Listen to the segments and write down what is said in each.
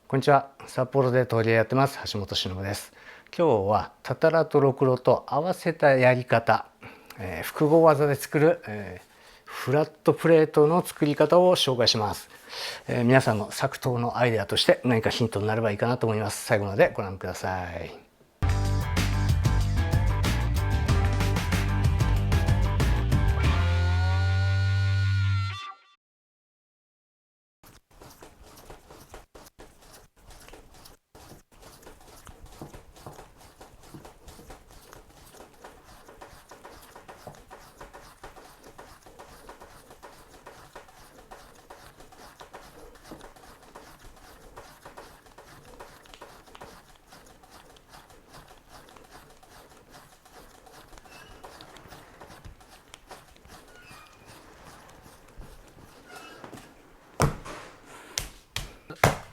こんにちは。札幌で陶芸やってます橋本忍です。今日はたたらとろくろと合わせたやり方、複合技で作る、フラットプレートの作り方を紹介します。皆さんの作陶のアイデアとして何かヒントになればいいかなと思います。最後までご覧ください。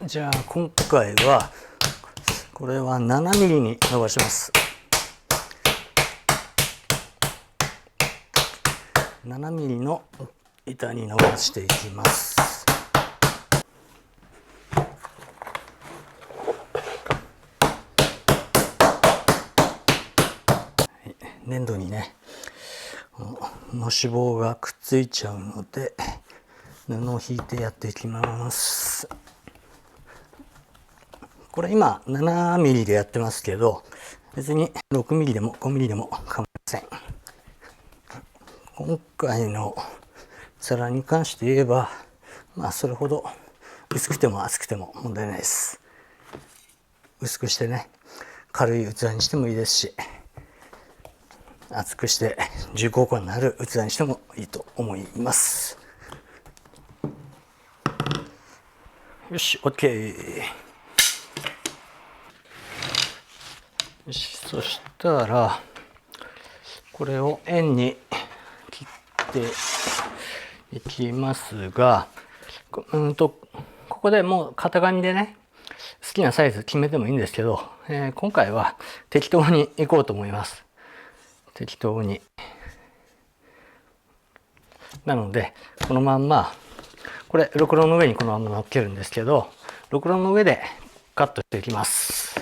じゃあ今回はこれは7ミリに伸ばします。7ミリの板に伸ばしていきます。粘土にねのし棒がくっついちゃうので布を引いてやっていきます。これ今7ミリでやってますけど、別に6ミリでも5ミリでも構いません。今回の皿に関して言えば、それほど薄くても厚くても問題ないです。薄くしてね、軽い器にしてもいいですし、厚くして重厚感のある器にしてもいいと思います。よし OK。 よし、そしたらこれを円に切っていきますが、ここでもう型紙でね好きなサイズ決めてもいいんですけど、今回は適当にいこうと思います。適当に。なのでこのまんま、これろくろの上にこのまま乗っけるんですけど、ろくろの上でカットしていきます。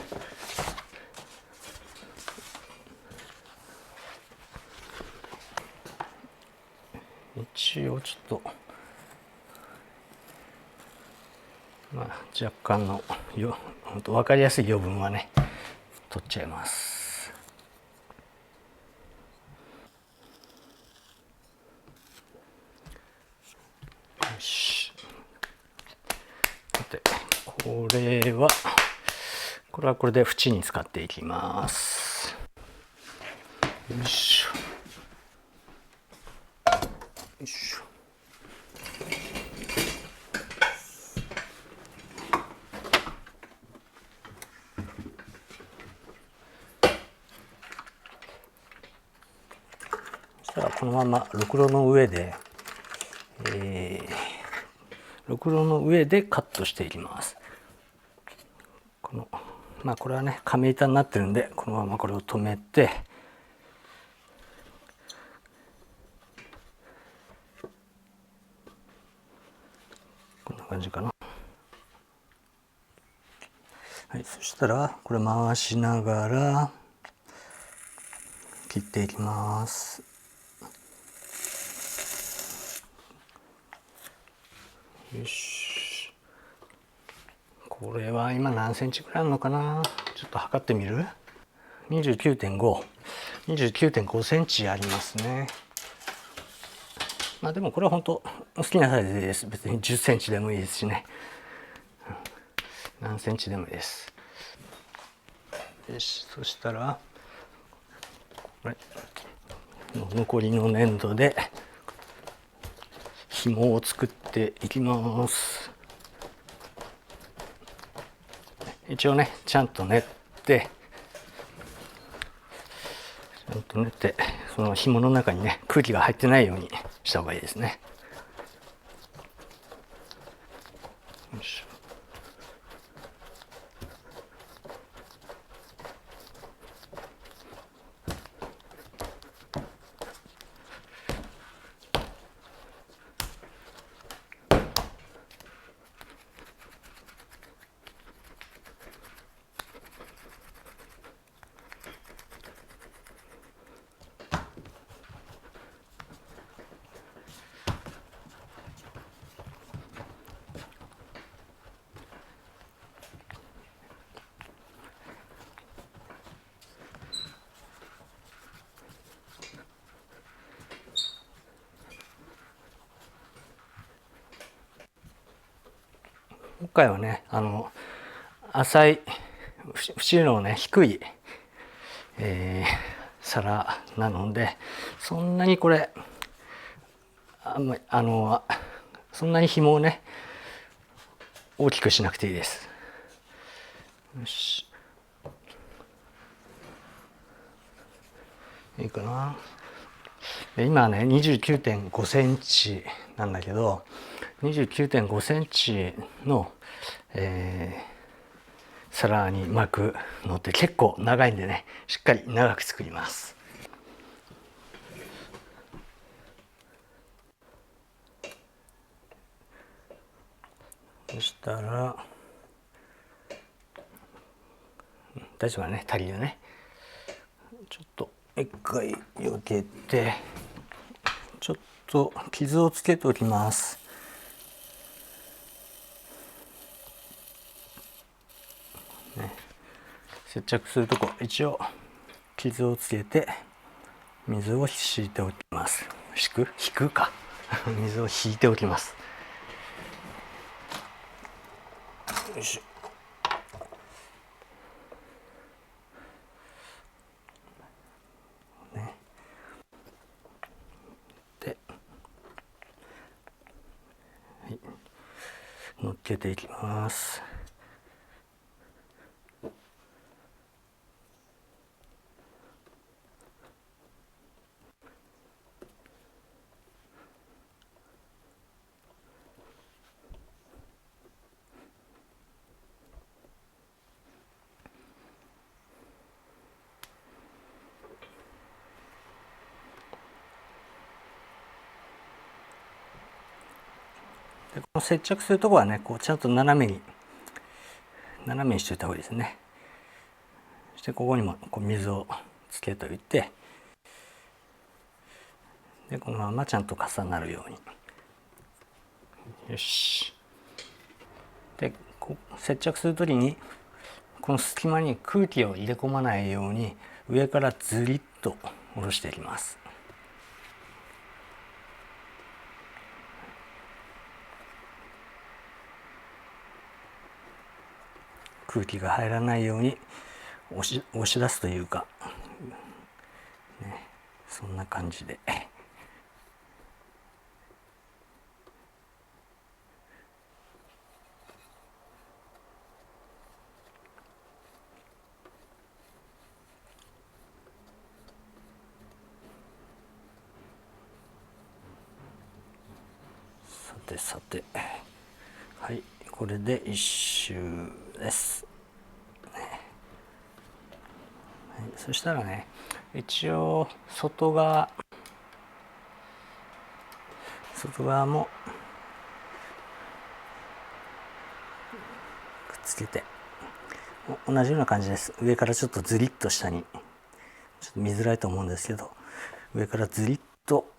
一応ちょっと若干の分かりやすい余分はね取っちゃいます。よし。でこれはこれで縁に使っていきます。よいしょよいしょ。そしたらこのままろくろの上で、カットしていきます。これはね亀板になってるんで、このままこれを止めて、こんな感じかな。はい、そしたらこれ回しながら切っていきます。よし。これは今何センチぐらいあるのかな、ちょっと測ってみる。29.5センチありますね。でもこれは本当好きなサイズです。別に10センチでもいいですしね、何センチでもいいです。よし、そしたらこれ残りの粘土で紐を作っていきます。一応ねちゃんと練ってその紐の中にね空気が入ってないようにした方がいいですね。よいしょ。回はね浅い節のね低い、皿なので、そんなにこれそんなに紐をね大きくしなくていいです。よし、いいかな。今ね 29.5 センチなんだけど、29.5 センチの、皿に巻くのって結構長いんでね、しっかり長く作ります。そしたら大丈夫だね、足りるね。ちょっと一回避けて、ちょっと傷をつけておきます。ね、接着するとこ一応傷をつけて水を敷いておきます。引くか水を引いておきます。よいしょ。ね、で、はい、乗っけていきます。でこの接着するところはね、こうちゃんと斜めにしといた方がいいですね。そしてここにもこう水をつけておいて、でこのままちゃんと重なるように。よし。で接着する時にこの隙間に空気を入れ込まないように上からずりっと下ろしていきます。空気が入らないように押し出すというか、ね、そんな感じで。さてはい、これで一周です。はい、そしたらね、一応外側もくっつけて、同じような感じです。上からちょっとずりっと下に、ちょっと見づらいと思うんですけど、上からずりっと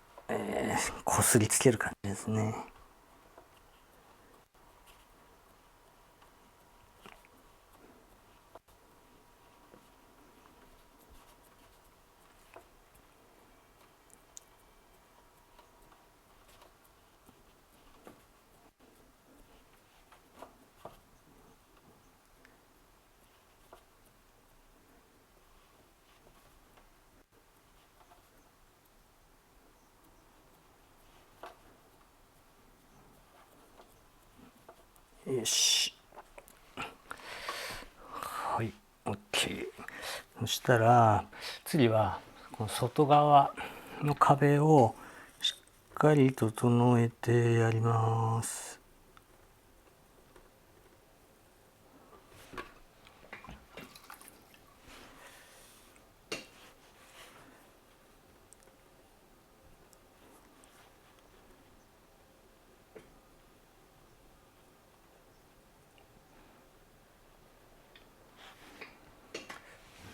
こすりつける感じですね。よし、はい、 OK。 そしたら次はこの外側の壁をしっかり整えてやります。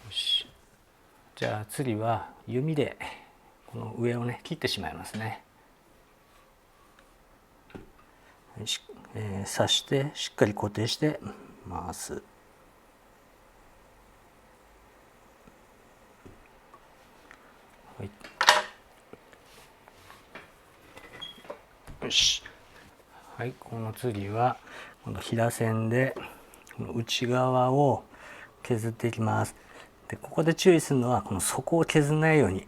よし、じゃあ次は弓でこの上をね切ってしまいますね。刺してしっかり固定して回す。はい、よし、はい、この次はこの平線でこの内側を削っていきます。でここで注意するのはこの底を削らないように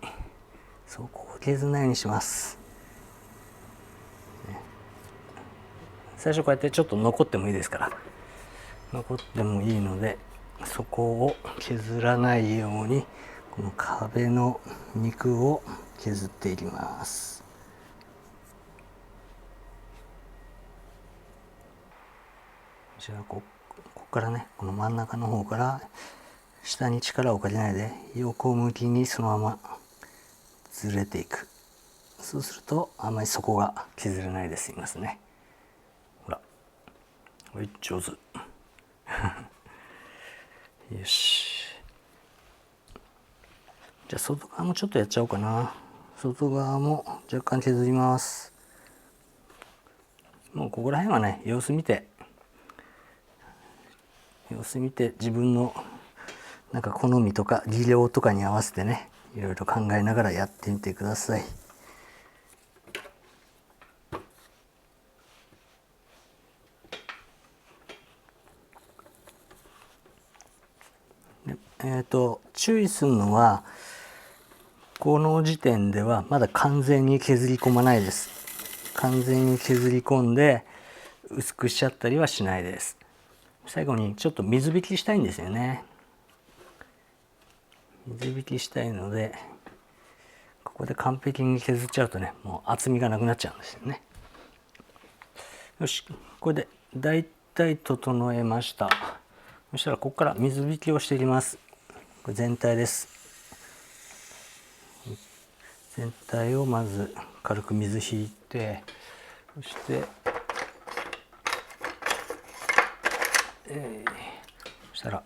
します。最初こうやってちょっと残ってもいいですから、残ってもいいので底を削らないようにこの壁の肉を削っていきます。じゃあここからね、この真ん中の方から下に力をかけないで横向きにそのままずれていく。そうするとあまり底が削れないで済みますね。ほら、はい、上手。よし。じゃあ外側もちょっとやっちゃおうかな。外側も若干削ります。もうここら辺はね、様子見て自分のなんか好みとか技量とかに合わせてね、いろいろ考えながらやってみてください。注意するのはこの時点ではまだ完全に削り込まないです。完全に削り込んで薄くしちゃったりはしないです。最後にちょっと水引きしたいんですよね。水引きしたいのでここで完璧に削っちゃうとね、もう厚みがなくなっちゃうんですよね。よし、これでだいたい整えました。そしたらここから水引きをしていきます。これ全体です。全体をまず軽く水引いて、そしてそしたら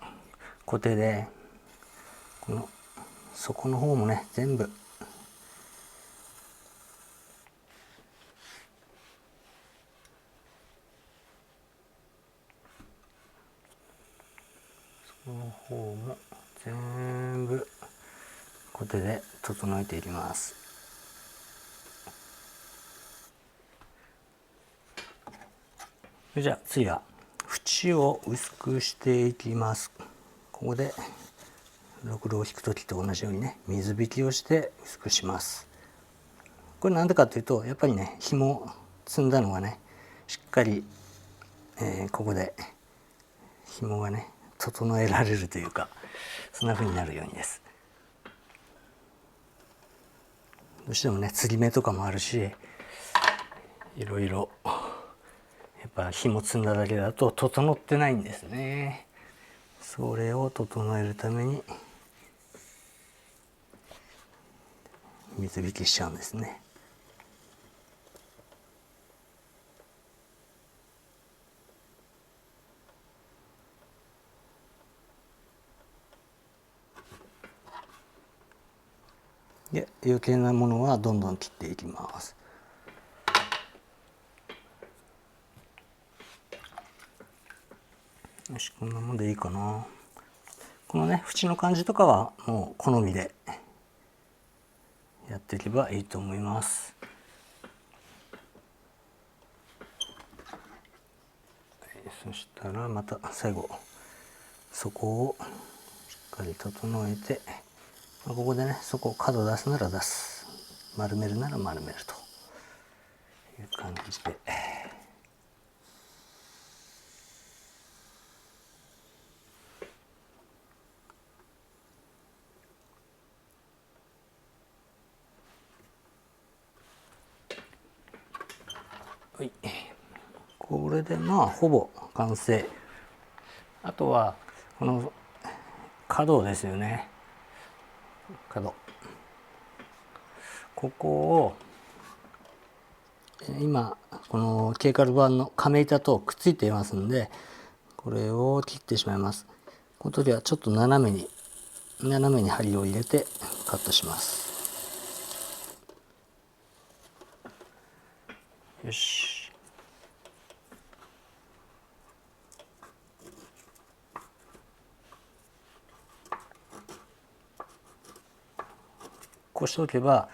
コテでこの底の方もね全部その方も全部コテで整えていきます。じゃあ次は縁を薄くしていきます。ここでろくろを引く時と同じようにね、水引きをして薄くします。これなんでかというと、やっぱりね、紐積んだのがねしっかり、ここで紐がね整えられるというか、そんな風になるようにです。どうしてもね継ぎ目とかもあるし、いろいろやっぱ紐積んだだけだと整ってないんですね。それを整えるために水引きしちゃうんですね。で余計なものはどんどん切っていきます。よし、こんなもんでいいかな。このね縁の感じとかはもう好みでやっていけばいいと思います。そしたらまた最後底をしっかり整えて、ここでね底を角出すなら出す、丸めるなら丸めるという感じで。はい、これでまあほぼ完成。あとはこの角ですよね。角、ここを今このケーカル板の亀板とくっついていますので、これを切ってしまいます。この時はちょっと斜めに針を入れてカットします。よし、こうしておけば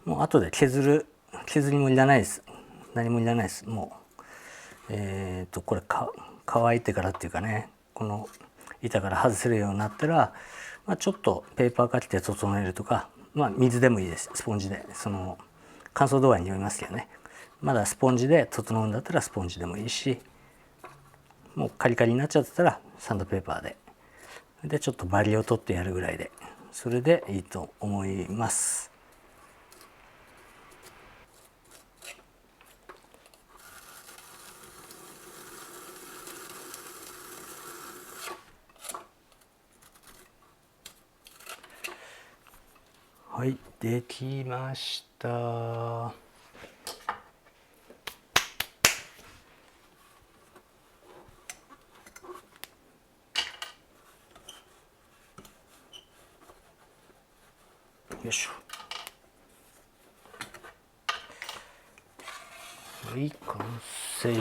もう後で削りもいらないです。何もいらないです。もこれ乾いてからっていうかね、この板から外せるようになったら、ちょっとペーパーかけて整えるとか、水でもいいです。スポンジで、その乾燥度合いによりますけどね。まだスポンジで整うんだったらスポンジでもいいし、もうカリカリになっちゃってたらサンドペーパーでちょっとバリを取ってやるぐらいで、それでいいと思います。はい、できました。よいしょ。はい、完成。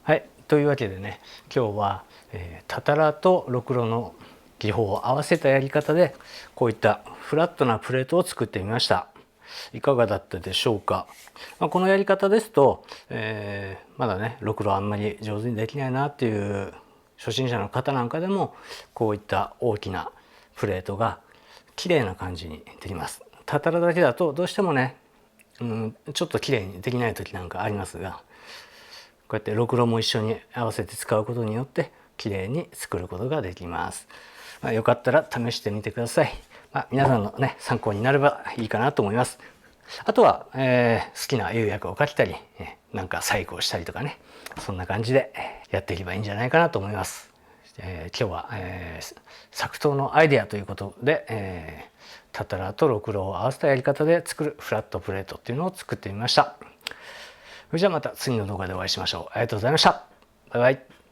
はい、というわけでね、今日は、たたらとろくろの技法を合わせたやり方でこういったフラットなプレートを作ってみました。いかがだったでしょうか。このやり方ですと、まだねろくろあんまり上手にできないなっていう初心者の方なんかでもこういった大きなプレートが綺麗な感じにできます。たたらだけだとどうしてもね、ちょっと綺麗にできない時なんかありますが、こうやってろくろも一緒に合わせて使うことによって綺麗に作ることができます。よかったら試してみてください。皆さんのね参考になればいいかなと思います。あとは、好きな釉薬をかけたり、なんか細工をしたりとかね、そんな感じでやっていけばいいんじゃないかなと思います。今日は、作刀のアイデアということで、たたらとろくろを合わせたやり方で作るフラットプレートっていうのを作ってみました。それじゃあまた次の動画でお会いしましょう。ありがとうございました。バイバイ。